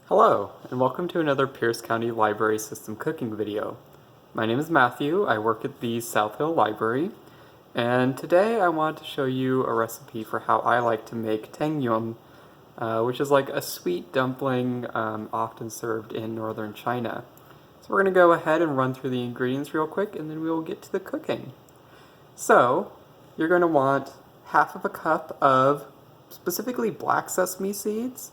Hello, and welcome to another Pierce County Library System cooking video. My name is Matthew, I work at the South Hill Library, and today I want to show you a recipe for how I like to make Tang Yuan, which is like a sweet dumpling often served in northern China. So we're going to go ahead and run through the ingredients real quick, and then we will get to the cooking. So, you're going to want half of a cup of specifically black sesame seeds.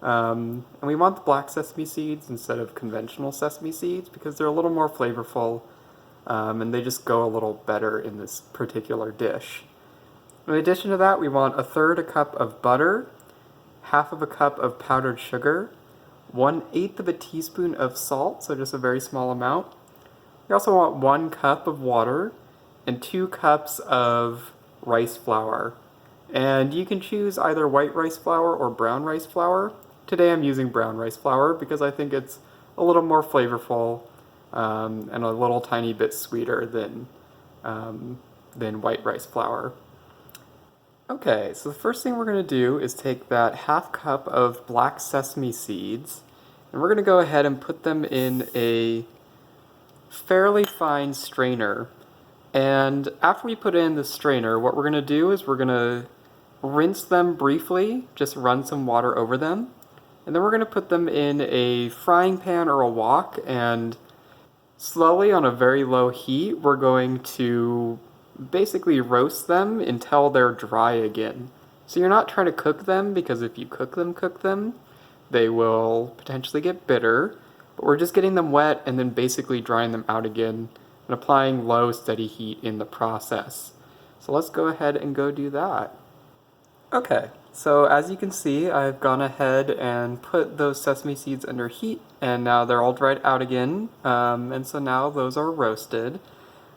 And we want the black sesame seeds instead of conventional sesame seeds because they're a little more flavorful and they just go a little better in this particular dish. In addition to that, we want 1/3 cup of butter, half of a cup of powdered sugar, 1/8 of a teaspoon of salt, so just a very small amount. We also want 1 cup of water and 2 cups of rice flour. And you can choose either white rice flour or brown rice flour. Today I'm using brown rice flour because I think it's a little more flavorful and a little tiny bit sweeter than white rice flour. Okay, so the first thing we're going to do is take that half cup of black sesame seeds and we're going to go ahead and put them in a fairly fine strainer. And after we put in the strainer, what we're going to do is we're going to rinse them briefly, just run some water over them. And then we're going to put them in a frying pan or a wok, and slowly on a very low heat, we're going to basically roast them until they're dry again. So you're not trying to cook them, because if you cook them, they will potentially get bitter. But we're just getting them wet and then basically drying them out again and applying low, steady heat in the process. So let's go ahead and go do that. Okay, so as you can see, I've gone ahead and put those sesame seeds under heat, and now they're all dried out again, and so now those are roasted.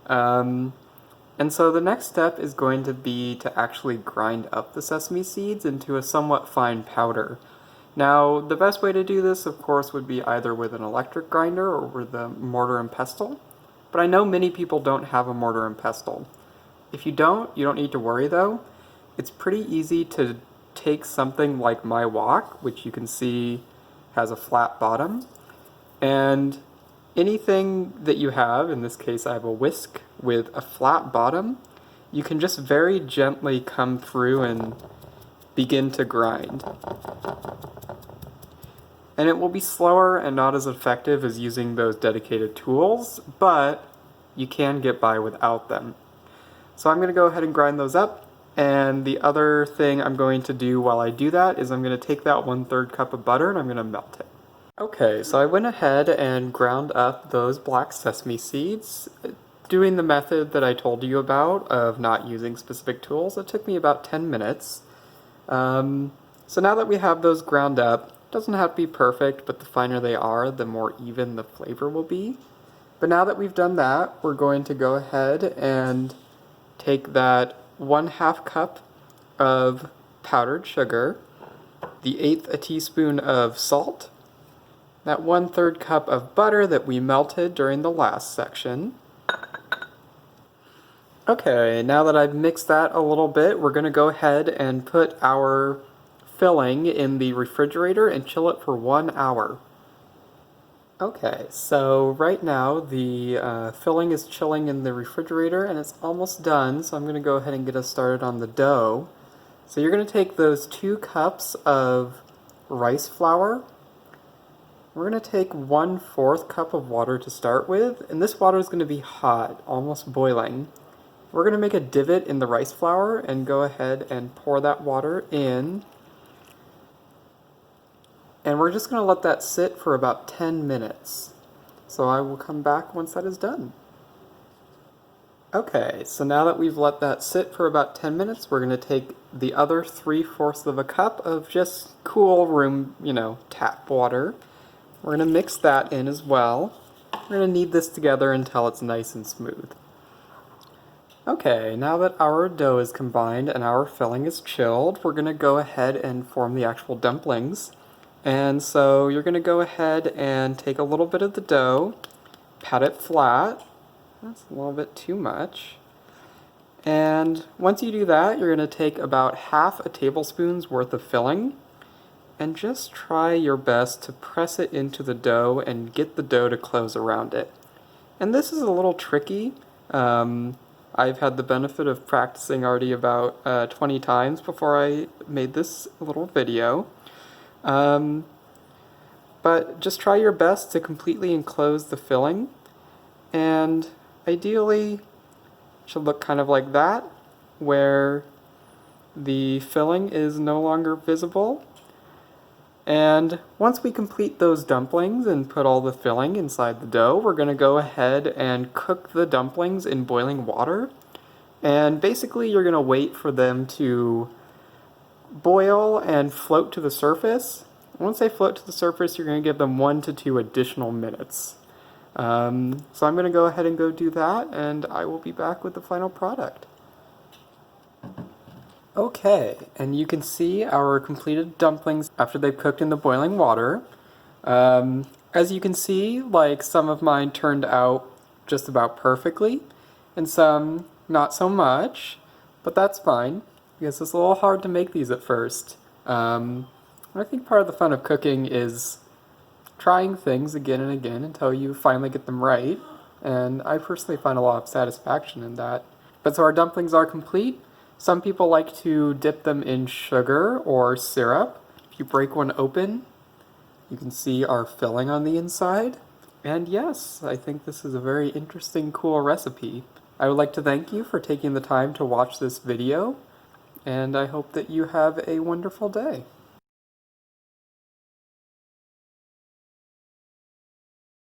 And so the next step is going to be to actually grind up the sesame seeds into a somewhat fine powder. Now, the best way to do this, of course, would be either with an electric grinder or with a mortar and pestle, but I know many people don't have a mortar and pestle. If you don't need to worry though. It's pretty easy to take something like my wok, which you can see has a flat bottom, and anything that you have, in this case I have a whisk with a flat bottom, you can just very gently come through and begin to grind. And it will be slower and not as effective as using those dedicated tools, but you can get by without them. So I'm going to go ahead and grind those up. And the other thing I'm going to do while I do that is I'm going to take that 1/3 cup of butter and I'm going to melt it. Okay, so I went ahead and ground up those black sesame seeds, doing the method that I told you about of not using specific tools. It took me about 10 minutes. So now that we have those ground up, it doesn't have to be perfect, but the finer they are, the more even the flavor will be. But now that we've done that, we're going to go ahead and take that 1/2 cup of powdered sugar, the 1/8 a teaspoon of salt, that 1/3 cup of butter that we melted during the last section. Okay, now that I've mixed that a little bit, we're going to go ahead and put our filling in the refrigerator and chill it for 1 hour. Okay, so right now the filling is chilling in the refrigerator and it's almost done, so I'm going to go ahead and get us started on the dough. So you're going to take those 2 cups of rice flour. We're going to take 1/4 cup of water to start with, and this water is going to be hot, almost boiling. We're going to make a divot in the rice flour and go ahead and pour that water in. And we're just going to let that sit for about 10 minutes. So I will come back once that is done. Okay, so now that we've let that sit for about 10 minutes, we're going to take the other 3/4 of a cup of just cool room, tap water. We're going to mix that in as well. We're going to knead this together until it's nice and smooth. Okay, now that our dough is combined and our filling is chilled, we're going to go ahead and form the actual dumplings. And so you're going to go ahead and take a little bit of the dough, pat it flat. That's a little bit too much. And once you do that, you're going to take about 1/2 tablespoon's worth of filling and just try your best to press it into the dough and get the dough to close around it. And this is a little tricky. I've had the benefit of practicing already about 20 times before I made this little video. But just try your best to completely enclose the filling, and ideally it should look kind of like that, where the filling is no longer visible. And once we complete those dumplings and put all the filling inside the dough, we're going to go ahead and cook the dumplings in boiling water. And basically you're going to wait for them to boil and float to the surface. Once they float to the surface, you're going to give them 1 to 2 additional minutes. So I'm going to go ahead and go do that, and I will be back with the final product. Okay, and you can see our completed dumplings after they've cooked in the boiling water. As you can see, like, some of mine turned out just about perfectly, and some not so much, but that's fine, because it's a little hard to make these at first. I think part of the fun of cooking is trying things again and again until you finally get them right, and I personally find a lot of satisfaction in that. But so our dumplings are complete. Some people like to dip them in sugar or syrup. If you break one open, you can see our filling on the inside. And yes, I think this is a very interesting, cool recipe. I would like to thank you for taking the time to watch this video, and I hope that you have a wonderful day.